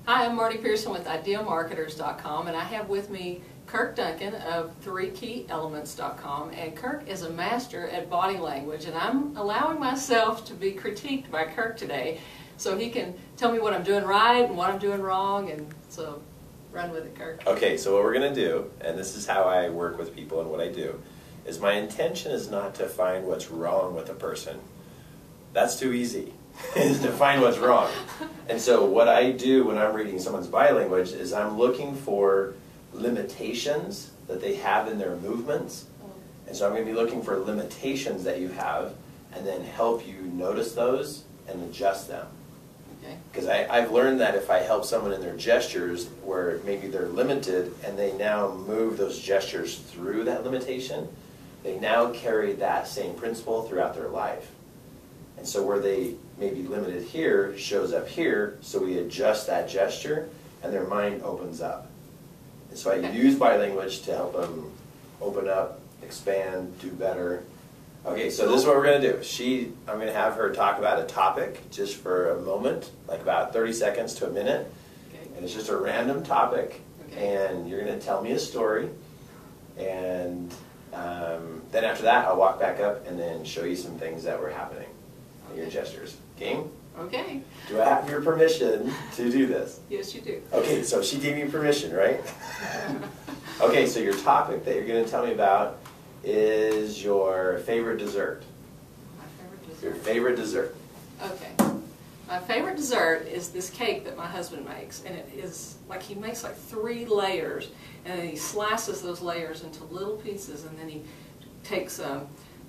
Hi, I'm Marnie Pearson with IdealMarketers.com, and I have with me Kirk Duncan of 3KeyElements.com. And Kirk is a master at body language, and I'm allowing myself to be critiqued by Kirk today so he can tell me what I'm doing right and what I'm doing wrong, and so run with it, Kirk. Okay, so what we're going to do, and this is how I work with people and what I do, is my intention is not to find what's wrong with a person. That's too easy, is to find what's wrong. And so what I do when I'm reading someone's body language is I'm looking for limitations that they have in their movements. And so I'm going to be looking for limitations that you have and then help you notice those and adjust them. Because I've learned that if I help someone in their gestures where maybe they're limited and they now move those gestures through that limitation, they now carry that same principle throughout their life. And so where they may be limited here shows up here, so we adjust that gesture and their mind opens up. And so I use body language to help them open up, expand, do better. Okay, so this is what we're going to do. I'm going to have her talk about a topic just for a moment, like about 30 seconds to a minute. Okay. And it's just a random topic. Okay. And you're going to tell me a story. And then after that, I'll walk back up and then show you some things that were happening in your gestures. Game? Okay. Do I have your permission to do this? Yes, you do. Okay, so she gave me permission, right? Okay, so your topic that you're going to tell me about is your favorite dessert. My favorite dessert. Your favorite dessert. Okay. My favorite dessert is this cake that my husband makes, and it is like he makes like 3 layers, and then he slices those layers into little pieces, and then he takes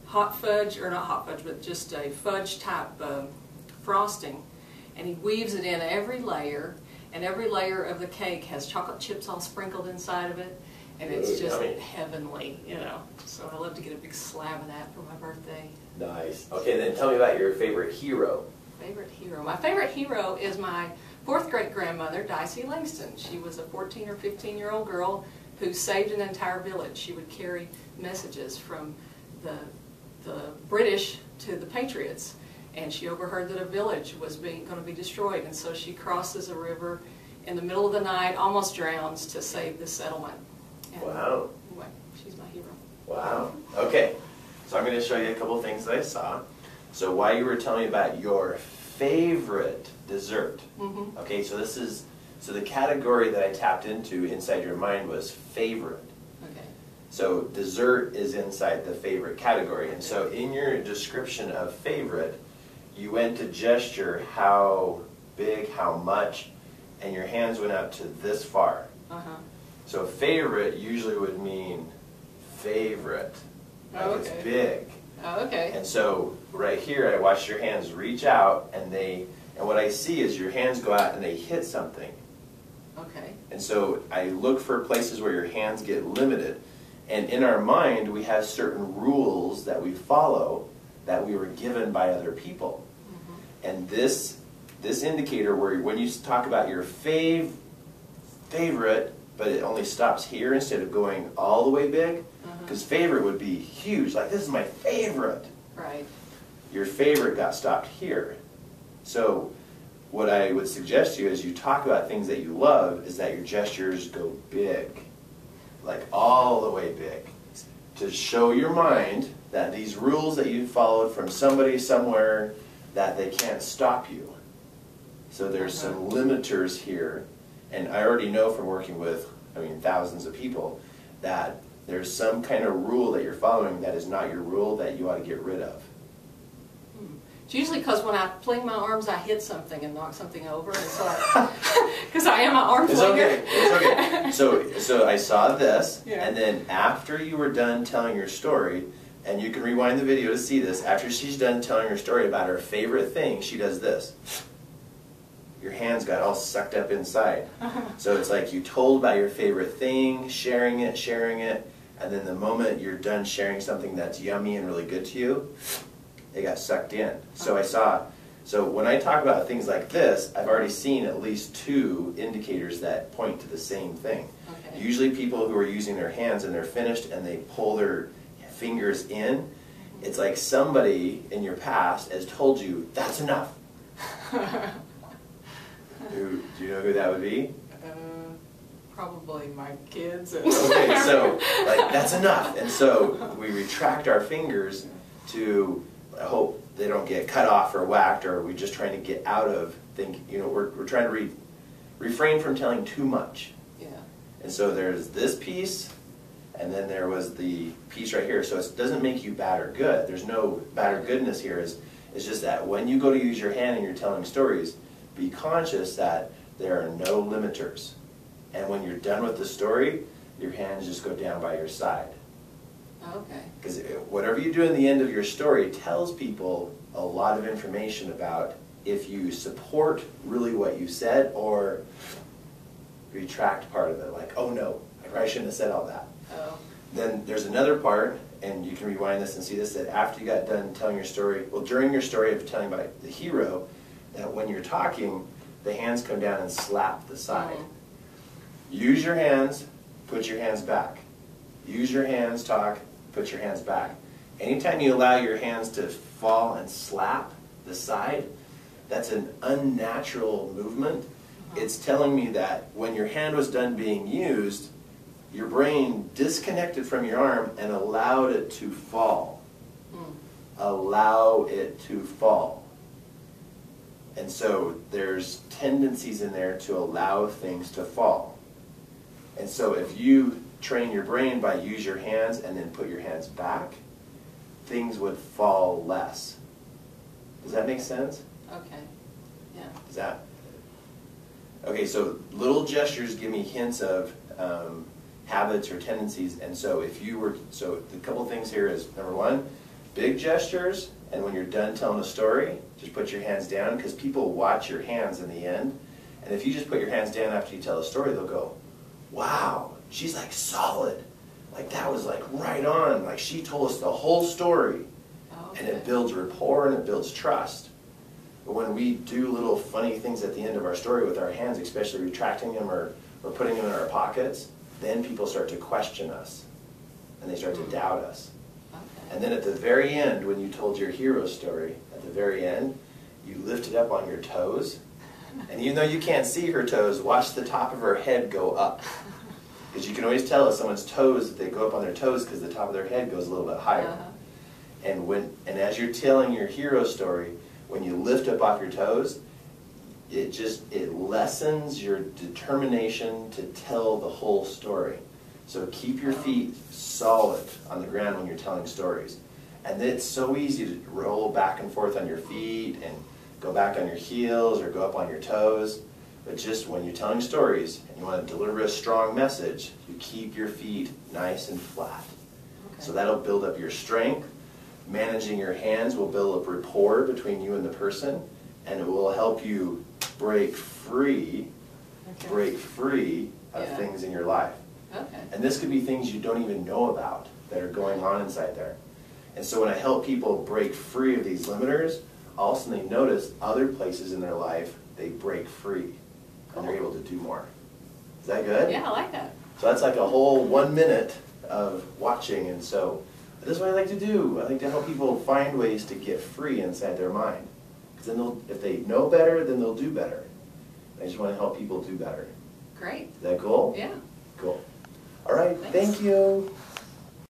hot fudge, or not hot fudge, but just a fudge type frosting, and he weaves it in every layer, and every layer of the cake has chocolate chips all sprinkled inside of it, and it's just heavenly, you know. So I love to get a big slab of that for my birthday. Nice. Okay, then tell me about your favorite hero. Favorite hero. My favorite hero is my 4th great grandmother, Dicey Langston. She was a 14 or 15-year-old girl who saved an entire village. She would carry messages from the British to the Patriots, and she overheard that a village was going to be destroyed, and so she crosses a river in the middle of the night, almost drowns, to save the settlement. And wow. Anyway, she's my hero. Wow. Okay, so I'm going to show you a couple of things that I saw. So while you were telling me about your favorite dessert, okay, so so the category that I tapped into inside your mind was favorite. Okay. So dessert is inside the favorite category, and so in your description of favorite, you went to gesture how big, how much, and your hands went out to this far. So favorite usually would mean favorite, like it's big. Oh, okay. And so right here, I watched your hands reach out, and what I see is your hands go out and they hit something. Okay. And so I look for places where your hands get limited. And in our mind, we have certain rules that we follow that we were given by other people. And this indicator, where when you talk about your favorite, but it only stops here instead of going all the way big, because favorite would be huge, like this is my favorite. Right. Your favorite got stopped here. So what I would suggest to you as you talk about things that you love is that your gestures go big, like all the way big, to show your mind that these rules that you followed from somebody somewhere, that they can't stop you. So there's some limiters here, and I already know from working with, thousands of people, that there's some kind of rule that you're following that is not your rule that you ought to get rid of. It's usually because when I fling my arms, I hit something and knock something over, and so because I am an arm flinger. It's okay. So I saw this, and then after you were done telling your story, and you can rewind the video to see this, after she's done telling her story about her favorite thing, she does this. Your hands got all sucked up inside. So it's like you told about your favorite thing, sharing it, and then the moment you're done sharing something that's yummy and really good to you, they got sucked in. So so when I talk about things like this, I've already seen at least 2 indicators that point to the same thing. Okay. Usually people who are using their hands and they're finished and they pull their fingers in, it's like somebody in your past has told you, that's enough. Do you you know who that would be? Probably my kids. Okay, so like that's enough. And so we retract our fingers to hope they don't get cut off or whacked, or we're just trying to get out of we're trying to refrain from telling too much. Yeah. And so there's this piece, and then there was the piece right here. So it doesn't make you bad or good. There's no bad or goodness here. It's just that when you go to use your hand and you're telling stories, be conscious that there are no limiters. And when you're done with the story, your hands just go down by your side. Okay. Because whatever you do in the end of your story tells people a lot of information about if you support really what you said or retract part of it. Like, oh no, I probably shouldn't have said all that. Oh. Then there's another part, and you can rewind this and see this, that after you got done telling your story, well, during your story of telling about the hero, that when you're talking, the hands come down and slap the side. Mm. Use your hands, put your hands back. Use your hands, talk, put your hands back. Anytime you allow your hands to fall and slap the side, that's an unnatural movement. It's telling me that when your hand was done being used, your brain disconnected from your arm and allowed it to fall. Allow it to fall. And so there's tendencies in there to allow things to fall. And so if you train your brain by use your hands and then put your hands back, things would fall less. Does that make sense? Okay. Yeah. Does that? Okay, so little gestures give me hints of habits or tendencies. And so if you were, so the couple things here is, number one, big gestures, and when you're done telling a story, just put your hands down, because people watch your hands in the end. And if you just put your hands down after you tell a story, they'll go, wow, she's like solid. Like that was like right on. Like she told us the whole story. Okay. And it builds rapport and it builds trust. But when we do little funny things at the end of our story with our hands, especially retracting them or putting them in our pockets, then people start to question us. And they start to doubt us. Okay. And then at the very end, when you told your hero story, at the very end, you lifted up on your toes. And even though you can't see her toes, watch the top of her head go up. Because you can always tell if someone's toes, if they go up on their toes, because the top of their head goes a little bit higher. And as you're telling your hero story, when you lift up off your toes, it lessens your determination to tell the whole story. So keep your feet solid on the ground when you're telling stories. And it's so easy to roll back and forth on your feet and go back on your heels or go up on your toes. But just when you're telling stories and you want to deliver a strong message, you keep your feet nice and flat. Okay. So that'll build up your strength. Managing your hands will build up rapport between you and the person, and it will help you break free of things in your life. Okay. And this could be things you don't even know about that are going on inside there. And so when I help people break free of these limiters, all of a sudden they notice other places in their life they break free. And they're able to do more. Is that good? Yeah, I like that. So that's like a whole 1 minute of watching. And so this is what I like to do. I like to help people find ways to get free inside their mind. Because then if they know better, then they'll do better. I just want to help people do better. Great. Is that cool? Yeah. Cool. All right. Thanks. Thank you.